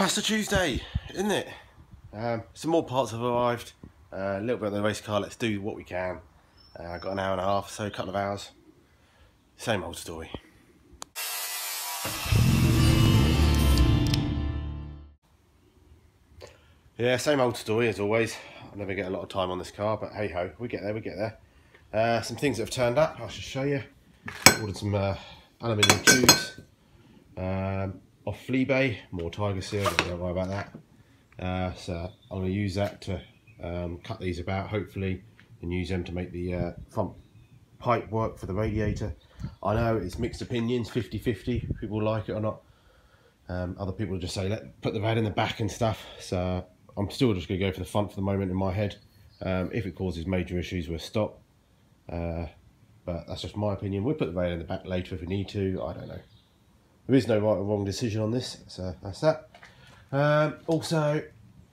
Pasta Tuesday, isn't it? Some more parts have arrived. A little bit on the race car. Let's do what we can. Got an hour and a half, so a couple of hours. Same old story. Yeah, same old story as always. I never get a lot of time on this car, but hey ho, we get there, we get there. Some things that have turned up, I should show you. Ordered some aluminium tubes off Fleabay, more Tiger Seal, don't worry about that. So I'm going to use that to cut these about, hopefully, and use them to make the front pipe work for the radiator. I know it's mixed opinions, 50-50, people like it or not. Other people just say, put the rad in the back and stuff. So I'm still just going to go for the front for the moment in my head. If it causes major issues, we'll stop. But that's just my opinion. We'll put the rad in the back later if we need to. I don't know. There is no right or wrong decision on this, so that's that. Also,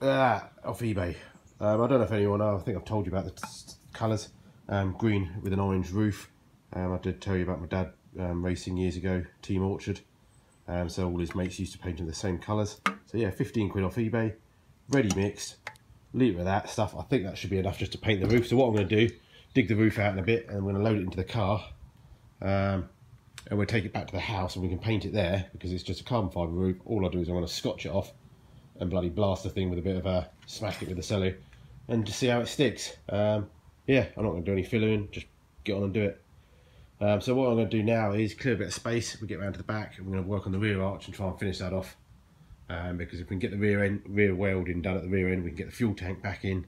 off eBay. I don't know if anyone knows, I think I've told you about the colours. Green with an orange roof. I did tell you about my dad racing years ago, Team Orchard. So all his mates used to paint in the same colours. So yeah, 15 quid off eBay, ready mixed, litre of that stuff. I think that should be enough just to paint the roof. So what I'm going to do, dig the roof out in a bit, and I'm going to load it into the car. And we'll take it back to the house and we can paint it there, because it's just a carbon fibre roof. All I do is I'm going to scotch it off and bloody blast the thing with a bit of a smack it with the cello and just see how it sticks. Yeah, I'm not going to do any filling, just get on and do it. So what I'm going to do now is clear a bit of space. We get round to the back and we're going to work on the rear arch and try and finish that off. Because if we can get the rear welding done at the rear end, we can get the fuel tank back in,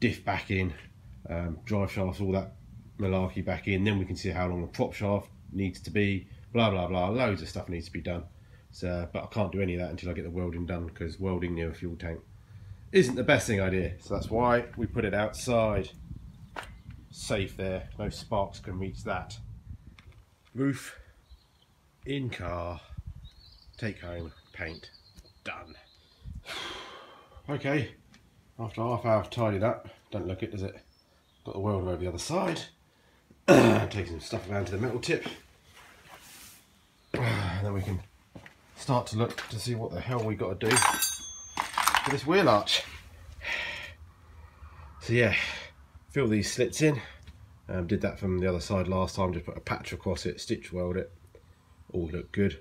diff back in, drive shafts, all that malarkey back in. Then we can see how long the prop shaft needs to be, blah blah blah. Loads of stuff needs to be done. So, but I can't do any of that until I get the welding done, because welding near a fuel tank isn't the best thing idea. So that's why we put it outside. Safe there, no sparks can reach that. Roof, in car, take home, paint, done. Okay, after half hour of tidying up, don't look it, does it? Got the welder over the other side. Take some stuff around to the metal tip. And then we can start to look to see what the hell we got to do for this wheel arch. So yeah, fill these slits in. Did that from the other side last time, just put a patch across it, stitch weld it. All look good.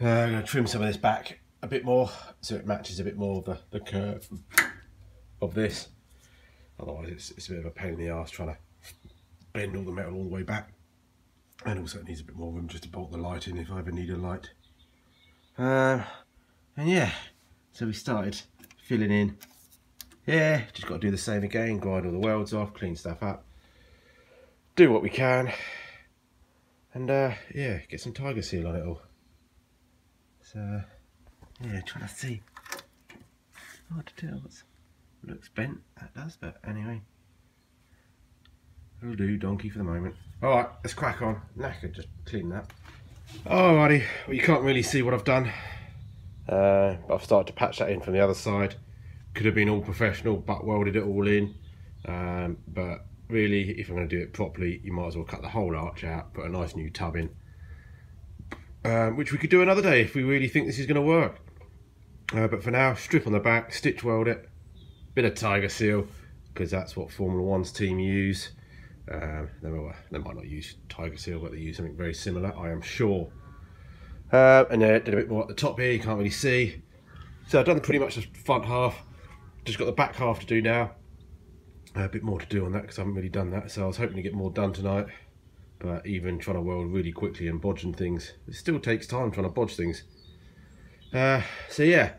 I'm going to trim some of this back a bit more so it matches a bit more of the curve of this. Otherwise it's a bit of a pain in the arse trying to bend all the metal all the way back. And also it needs a bit more room just to bolt the light in if I ever need a light. And yeah, so we started filling in. Yeah, just got to do the same again, grind all the welds off, clean stuff up, do what we can, and yeah, get some Tiger Seal on it all. So yeah, trying to see, hard to tell, looks bent, that does, but anyway, it'll do, donkey for the moment. Alright, let's crack on. Knackered, just clean that. Alrighty, well, you can't really see what I've done, but I've started to patch that in from the other side. Could have been all professional, butt welded it all in, but really, if I'm going to do it properly, you might as well cut the whole arch out, put a nice new tub in, which we could do another day if we really think this is going to work. But for now, strip on the back, stitch weld it, bit of Tiger Seal, because that's what Formula One's team use. They might not use Tiger Seal, but they use something very similar, I am sure. And then did a bit more at the top here, you can't really see. So I've done pretty much the front half, just got the back half to do now. A bit more to do on that because I haven't really done that, so I was hoping to get more done tonight. But even trying to weld really quickly and bodging things, it still takes time trying to bodge things. So yeah,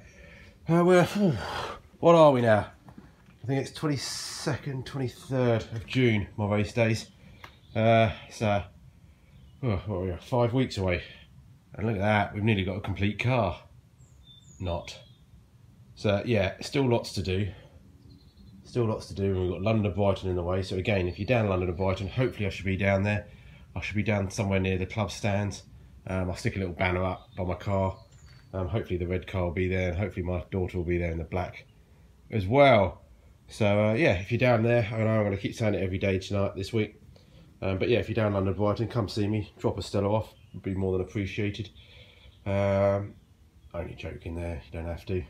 what are we now? I think it's 22nd, 23rd of June, my race days. So, what are we, 5 weeks away. And look at that, we've nearly got a complete car. Not. So yeah, still lots to do. Still lots to do, and we've got London and Brighton in the way. So again, if you're down London and Brighton, hopefully I should be down there. I should be down somewhere near the club stands. I'll stick a little banner up by my car. Hopefully the red car will be there, and hopefully my daughter will be there in the black as well. So yeah, if you're down there, I know I'm going to keep saying it every day tonight, this week. But yeah, if you're down London and Brighton, come see me, drop a Stella off, would be more than appreciated. only joking there, you don't have to.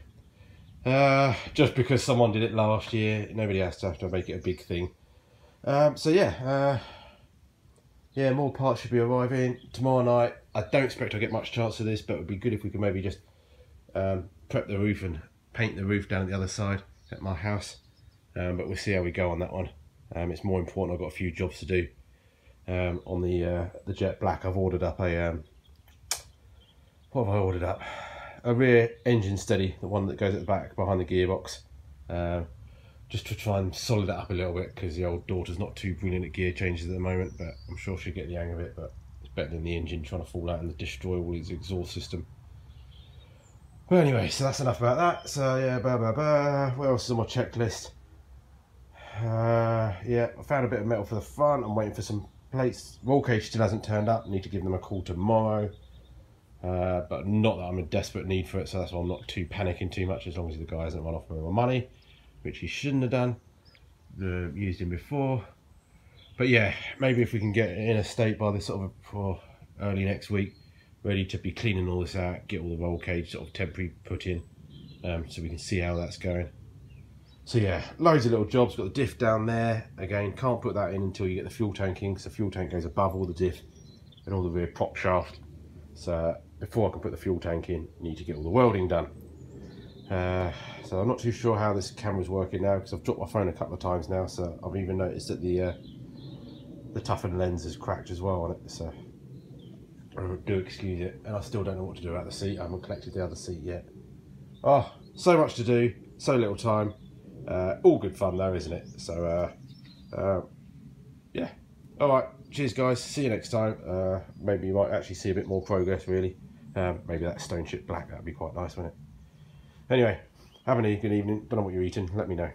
Just because someone did it last year, nobody has to have to make it a big thing. So yeah, yeah, more parts should be arriving tomorrow night. I don't expect I'll get much chance of this, but it would be good if we could maybe just prep the roof and paint the roof down at the other side at my house. But we'll see how we go on that one. It's more important. I've got a few jobs to do on the jet black. I've ordered up a what have I ordered up? A rear engine steady, the one that goes at the back behind the gearbox, just to try and solid it up a little bit, because the old daughter's not too brilliant at gear changes at the moment, but I'm sure she'll get the hang of it. But it's better than the engine trying to fall out and destroy all its exhaust system. But anyway, so that's enough about that. So yeah, what else is on my checklist? Yeah, I found a bit of metal for the front. I'm waiting for some plates. Roll cage still hasn't turned up. I need to give them a call tomorrow. But not that I'm in desperate need for it, so that's why I'm not too panicking too much, as long as the guy hasn't run off with my money, which he shouldn't have done. Used him before. But yeah, maybe if we can get it in a state by this sort of for early next week, ready to be cleaning all this out, get all the roll cage sort of temporary put in, so we can see how that's going. So yeah, loads of little jobs. Got the diff down there. Again, can't put that in until you get the fuel tank in, because the fuel tank goes above all the diff and all the rear prop shaft. So before I can put the fuel tank in, I need to get all the welding done. So I'm not too sure how this camera's working now, because I've dropped my phone a couple of times now. So I've even noticed that the toughened lens is cracked as well on it. So do excuse it. And I still don't know what to do about the seat. I haven't collected the other seat yet. Oh, so much to do, so little time. All good fun though, isn't it? So yeah, all right, cheers guys, see you next time. Maybe you might actually see a bit more progress, really. Maybe that stone chip black, that'd be quite nice, wouldn't it? Anyway, have a good evening. Don't know what you're eating, let me know.